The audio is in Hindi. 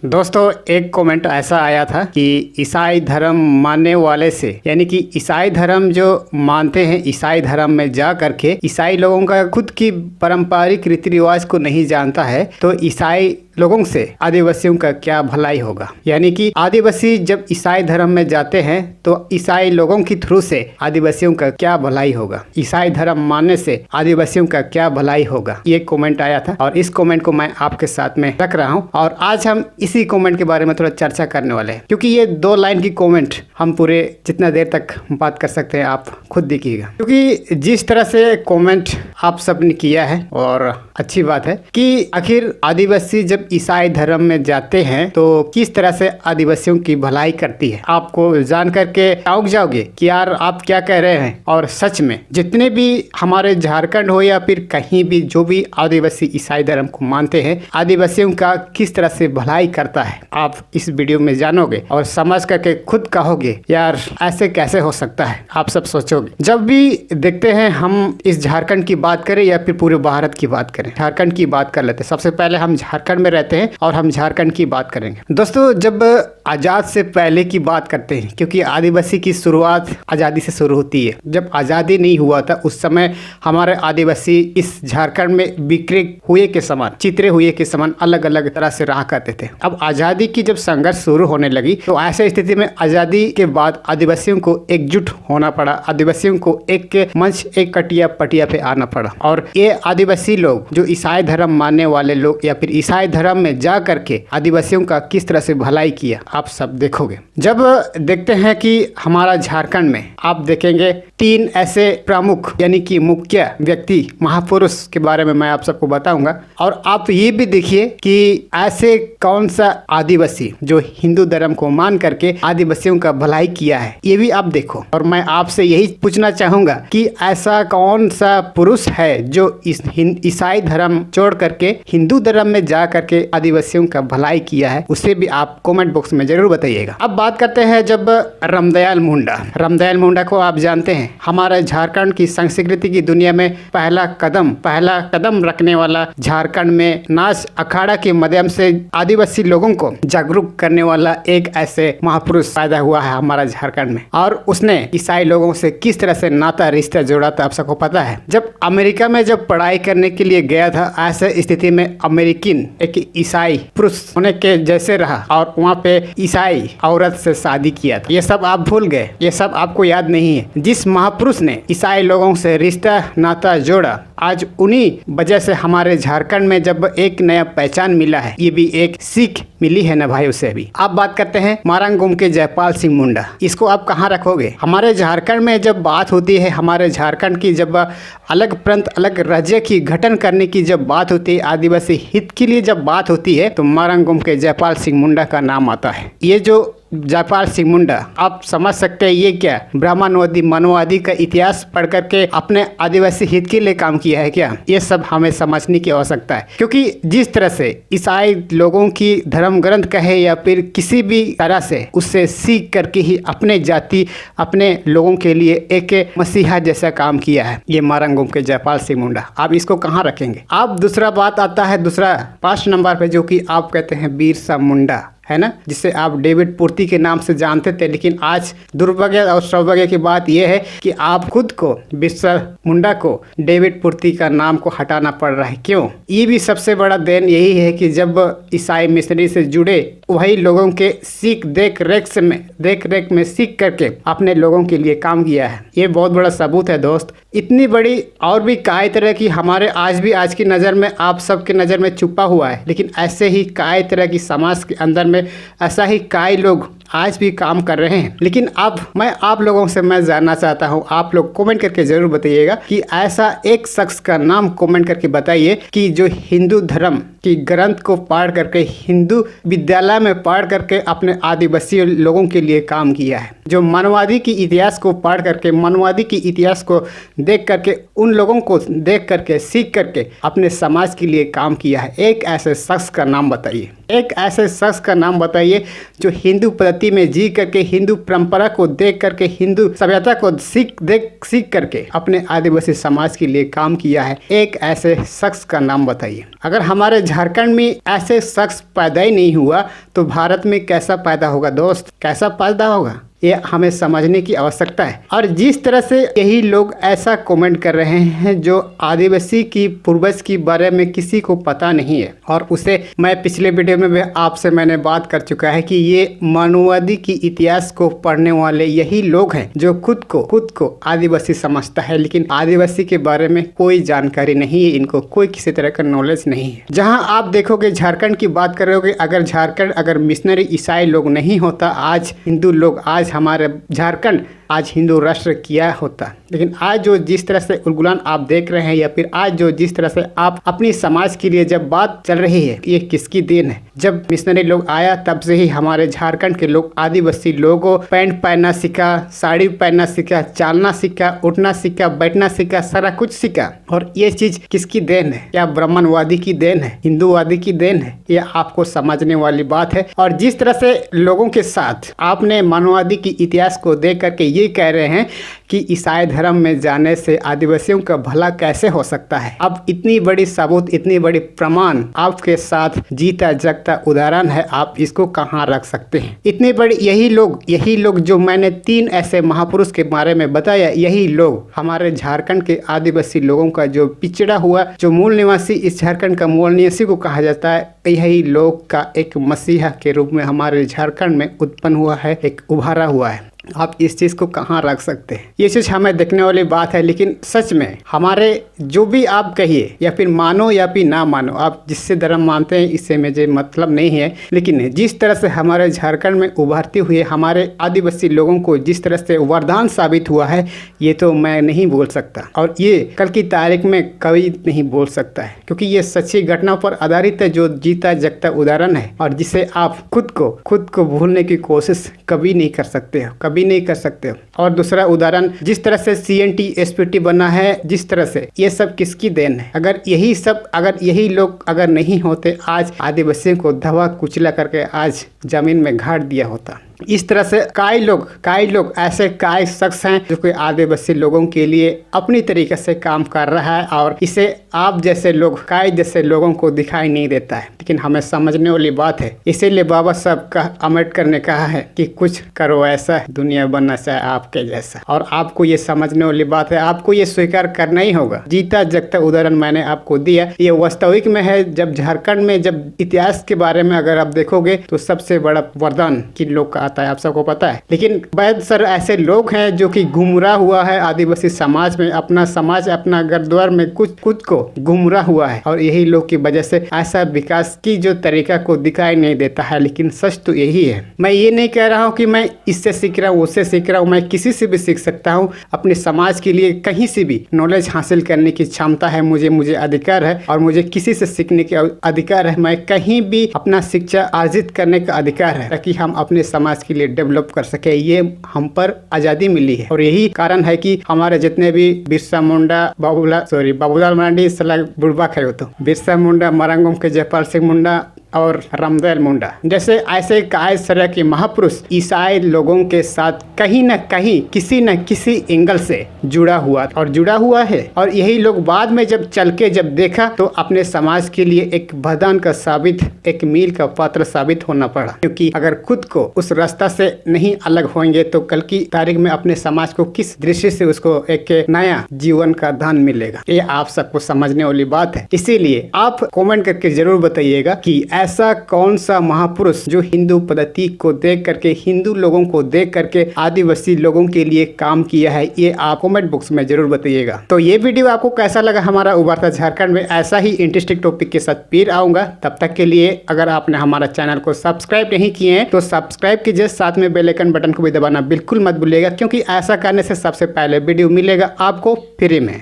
दोस्तों, एक कमेंट ऐसा आया था कि ईसाई धर्म मानने वाले से, यानी कि ईसाई धर्म जो मानते हैं, ईसाई धर्म में जा करके ईसाई लोगों का खुद की पारंपरिक रीति रिवाज को नहीं जानता है तो ईसाई लोगों से आदिवासियों का क्या भलाई होगा। यानी कि आदिवासी जब ईसाई धर्म में जाते हैं तो ईसाई लोगों की थ्रू से आदिवासियों का क्या भलाई होगा, ईसाई धर्म मानने से आदिवासियों का क्या भलाई होगा। ये कमेंट आया था और इस कमेंट को मैं आपके साथ में रख रहा हूँ और आज हम इसी कमेंट के बारे में थोड़ा चर्चा करने वाले हैं, क्योंकि ये 2 लाइन की कमेंट हम पूरे जितना देर तक बात कर सकते हैं आप खुद देखिएगा। क्योंकि जिस तरह से कमेंट आप सबने किया है और अच्छी बात है कि आखिर आदिवासी जब ईसाई धर्म में जाते हैं तो किस तरह से आदिवासियों की भलाई करती है। आपको जान करके चौंक जाओगे कि यार आप क्या कह रहे हैं। और सच में जितने भी हमारे झारखंड हो या फिर कहीं भी जो भी आदिवासी ईसाई धर्म को मानते हैं, आदिवासियों का किस तरह से भलाई करता है आप इस वीडियो में जानोगे और समझ करके खुद कहोगे यार ऐसे कैसे हो सकता है। आप सब सोचोगे। जब भी देखते हैं हम इस झारखंड की बात करें या फिर पूरे भारत की बात करें, झारखंड की बात कर लेते हैं। सबसे पहले हम झारखंड में रहते हैं और हम झारखंड की बात करेंगे। दोस्तों, जब आज़ाद से पहले की बात करते हैं, क्योंकि आदिवासी की शुरुआत आज़ादी से शुरू होती है। जब आज़ादी नहीं हुआ था उस समय हमारे आदिवासी इस झारखंड में बिखरे हुए के समान, चित्रे हुए के समान अलग अलग तरह से रहा करते थे। अब आज़ादी की जब संघर्ष शुरू होने लगी तो ऐसे स्थिति में आज़ादी के बाद आदिवासियों को एकजुट होना पड़ा, आदिवासियों को एक मंच, एक कटिया पटिया पे आना पड़ा। और ये आदिवासी लोग जो ईसाई धर्म मानने वाले लोग या फिर ईसाई धर्म में जा करके आदिवासियों का किस तरह से भलाई किया आप सब देखोगे। जब देखते हैं कि हमारा झारखंड में आप देखेंगे 3 ऐसे प्रमुख यानी कि मुख्य व्यक्ति, महापुरुष के बारे में मैं आप सबको बताऊंगा। और आप ये भी देखिए कि ऐसे कौन सा आदिवासी जो हिंदू धर्म को मान करके आदिवासियों का भलाई किया है, ये भी आप देखो। और मैं आपसे यही पूछना चाहूंगा कि ऐसा कौन सा पुरुष है जो इस ईसाई धर्म छोड़ करके हिंदू धर्म में जा करके आदिवासियों का भलाई किया है, उसे भी आप कमेंट बॉक्स में जरूर बताइएगा। अब बात करते हैं जब रामदयाल मुंडा को आप जानते हैं, हमारे झारखंड की संस्कृति की दुनिया में पहला कदम रखने वाला, झारखंड में नाच अखाड़ा के माध्यम से आदिवासी लोगों को जागरूक करने वाला एक ऐसे महापुरुष पैदा हुआ है हमारा झारखंड में। और उसने ईसाई लोगों से किस तरह से नाता रिश्ता जोड़ा था आप सबको पता है। जब अमेरिका में जब पढ़ाई करने के लिए गया था, ऐसे स्थिति में अमेरिकन एक ईसाई पुरुष होने के जैसे रहा और वहाँ पे ईसाई औरत से शादी किया था। ये सब आप भूल गए, ये सब आपको याद नहीं है। जिस महापुरुष ने ईसाई लोगों से रिश्ता नाता जोड़ा, आज उन्हीं वजह से हमारे झारखंड में जब एक नया पहचान मिला है, ये भी एक सीख मिली है ना भाई उसे भी। आप बात करते हैं मारंगुम के जयपाल सिंह मुंडा, इसको आप कहाँ रखोगे। हमारे झारखंड में जब बात होती है, हमारे झारखंड की जब अलग प्रांत अलग राज्य की गठन करने की जब बात होती है, आदिवासी हित के लिए जब बात होती है तो मारंगुम के जयपाल सिंह मुंडा का नाम आता है। ये जो जयपाल सिंह मुंडा, आप समझ सकते हैं ये क्या ब्राह्मणवादी मनवादी का इतिहास पढ़ करके अपने आदिवासी हित के लिए काम किया है क्या। ये सब हमें समझने की आवश्यकता है, क्योंकि जिस तरह से ईसाई लोगों की धर्म ग्रंथ कहे या फिर किसी भी तरह से उससे सीख करके ही अपने जाति अपने लोगों के लिए एक मसीहा जैसा काम किया है ये मारंगुम के जयपाल सिंह मुंडा। आप इसको कहाँ रखेंगे। आप दूसरा बात आता है, दूसरा 5 नंबर पे, जो कि आप कहते हैं बिरसा मुंडा, है ना, जिसे आप डेविड पूर्ति के नाम से जानते थे। लेकिन आज दुर्भाग्य और सौभाग्य की बात यह है कि आप खुद को बिरसा मुंडा को डेविड पूर्ति का नाम को हटाना पड़ रहा है। क्यों। ये भी सबसे बड़ा देन यही है कि जब ईसाई मिशनरी से जुड़े वही लोगों के देख रेख में सीख करके अपने लोगों के लिए काम किया है। ये बहुत बड़ा सबूत है दोस्त। इतनी बड़ी और भी कई तरह की हमारे आज की नज़र में, आप सबके नज़र में छुपा हुआ है, लेकिन ऐसे ही कई तरह की समाज के अंदर में ऐसा ही कई लोग आज भी काम कर रहे हैं। लेकिन अब मैं आप लोगों से मैं जानना चाहता हूं, आप लोग कमेंट करके जरूर बताइएगा कि ऐसा एक शख्स का नाम कमेंट करके बताइए कि जो हिंदू धर्म की ग्रंथ को पढ़ करके, हिंदू विद्यालय में पढ़ करके अपने आदिवासी लोगों के लिए काम किया है, जो मनवादी की इतिहास को पढ़ करके, मनवादी की इतिहास को देख करके, उन लोगों को देख करके सीख करके अपने समाज के लिए काम किया है। एक ऐसे शख्स का नाम बताइए, एक ऐसे शख्स का नाम बताइए जो हिंदू पद्धति में जी करके, हिंदू परंपरा को देख करके, हिंदू सभ्यता को सीख करके अपने आदिवासी समाज के लिए काम किया है, एक ऐसे शख्स का नाम बताइए। अगर हमारे झारखंड में ऐसे शख्स पैदा ही नहीं हुआ तो भारत में कैसा पैदा होगा दोस्त, कैसा पैदा होगा? ये हमें समझने की आवश्यकता है। और जिस तरह से यही लोग ऐसा कमेंट कर रहे हैं जो आदिवासी की पूर्वज के बारे में किसी को पता नहीं है, और उसे मैं पिछले वीडियो में भी आपसे मैंने बात कर चुका है कि ये मानववादी की इतिहास को पढ़ने वाले यही लोग हैं जो खुद को आदिवासी समझता है, लेकिन आदिवासी के बारे में कोई जानकारी नहीं है, इनको कोई किसी तरह का नॉलेज नहीं है। जहाँ आप देखोगे झारखंड की बात कर रहे हो, अगर झारखंड अगर मिशनरी ईसाई लोग नहीं होता, आज हिंदू लोग, आज हमारे झारखंड आज हिंदू राष्ट्र किया होता। लेकिन आज जो जिस तरह से उलगुलान आप देख रहे हैं, या फिर आज जो जिस तरह से आप अपनी समाज के लिए जब बात चल रही है, ये किसकी देन है? जब मिशनरी लोग आया तब से ही हमारे झारखंड के लोग, आदिवासी लोगों पैंट पहनना सीखा, साड़ी पहनना सीखा, चालना सीखा, उठना सीखा, बैठना सीखा, सारा कुछ सीखा। और ये चीज किसकी देन है? क्या ब्राह्मणवादी की देन है, हिंदूवादी की देन है? ये आपको समझने वाली बात है। और जिस तरह से लोगों के साथ आपने मानववादी की इतिहास को देख करके ये कह रहे हैं कि ईसाई धर्म में जाने से आदिवासियों का भला कैसे हो सकता है। अब इतनी बड़ी सबूत, इतनी बड़ी प्रमाण आपके साथ जीता जगता उदाहरण है, आप इसको कहाँ रख सकते हैं? इतने बड़े यही लोग जो मैंने 3 ऐसे महापुरुष के बारे में बताया, यही लोग हमारे झारखंड के आदिवासी लोगों का जो पिछड़ा हुआ, जो मूल निवासी, इस झारखंड का मूल निवासी को कहा जाता है, यही लोग का एक मसीहा के रूप में हमारे झारखंड में उत्पन्न हुआ है, एक उभारा हुआ है। आप इस चीज़ को कहाँ रख सकते हैं? ये चीज़ हमें देखने वाली बात है। लेकिन सच में हमारे जो भी आप कहिए, या फिर मानो या फिर ना मानो, आप जिससे धर्म मानते हैं इससे मुझे मतलब नहीं है, लेकिन जिस तरह से हमारे झारखंड में उभरते हुए हमारे आदिवासी लोगों को जिस तरह से वरदान साबित हुआ है, ये तो मैं नहीं बोल सकता, और ये कल की तारीख में कभी नहीं बोल सकता है, क्योंकि ये सच्ची घटना पर आधारित है, जो जीता जगता उदाहरण है, और जिसे आप खुद को भूलने की कोशिश कभी नहीं कर सकते हो, कभी नहीं कर सकते हो। और दूसरा उदाहरण, जिस तरह से CNT SPT बना है, जिस तरह से ये सब किसकी देन है? अगर यही लोग अगर नहीं होते, आज आदिवासियों को दबा कुचला करके आज जमीन में गाड़ दिया होता। इस तरह से कई लोग ऐसे कई शख्स हैं जो कि आदिवासी लोगों के लिए अपनी तरीके से काम कर रहा है, और इसे आप जैसे लोग, कई जैसे लोगों को दिखाई नहीं देता है। लेकिन हमें समझने वाली बात है, इसीलिए बाबा साहब अम्बेडकर ने कहा है कि कुछ करो ऐसा, दुनिया बनना चाहे आपके जैसा। और आपको ये समझने वाली बात है, आपको ये स्वीकार करना ही होगा। जीता जगता उदाहरण मैंने आपको दिया, ये वास्तविक में है। जब झारखंड में जब इतिहास के बारे में अगर आप देखोगे तो सबसे बड़ा वरदान किन लोग का आता है, आप सबको पता है। लेकिन बहुत सारे ऐसे लोग हैं जो कि गुमराह हुआ है आदिवासी समाज में, अपना समाज, अपना घर द्वार में कुछ खुद को गुमराह हुआ है, और यही लोग की वजह से ऐसा विकास की जो तरीका को दिखाई नहीं देता है। लेकिन सच तो यही है। मैं ये नहीं कह रहा हूँ कि मैं इससे सीख रहा हूँ, उससे सीख रहा हूँ, मैं किसी से भी सीख सकता हूँ। अपने समाज के लिए कहीं से भी नॉलेज हासिल करने की क्षमता है मुझे अधिकार है, और मुझे किसी से सीखने का अधिकार है। मैं कहीं भी अपना शिक्षा अर्जित करने का अधिकार है, ताकि हम अपने समाज के लिए डेवलप कर सके। ये हम पर आजादी मिली है, और यही कारण है कि हमारे जितने भी बिरसा मुंडा, बाबूलाल मरांडी, सला बुढ़बा खाए तो बिरसा मुंडा, मरंगम के जयपाल सिंह मुंडा और रामदयाल मुंडा जैसे ऐसे कई तरह के महापुरुष ईसाई लोगों के साथ कहीं न कहीं किसी न किसी एंगल से जुड़ा हुआ है। और यही लोग बाद में जब चल के जब देखा तो अपने समाज के लिए एक वरदान का साबित, एक मील का पात्र साबित होना पड़ा। क्योंकि अगर खुद को उस रास्ता से नहीं अलग होंगे तो कल की तारीख में अपने समाज को किस दृष्टि से उसको एक नया जीवन का दान मिलेगा, ये आप सबको समझने वाली बात है। इसीलिए आप कमेंट करके जरूर बताइएगा कि ऐसा कौन सा महापुरुष जो हिंदू पद्धति को देख करके, हिंदू लोगों को देख करके आदिवासी लोगों के लिए काम किया है, ये आप कमेंट बॉक्स में जरूर बताइएगा। तो ये वीडियो आपको कैसा लगा? हमारा उभरता झारखंड में ऐसा ही इंटरेस्टिंग टॉपिक के साथ फिर आऊंगा। तब तक के लिए अगर आपने हमारा चैनल को सब्सक्राइब नहीं किए हैं तो सब्सक्राइब कीजिए, साथ में बेल आइकन बटन को भी दबाना बिल्कुल मत भूलिएगा, क्योंकि ऐसा करने से सबसे पहले वीडियो मिलेगा आपको फ्री में।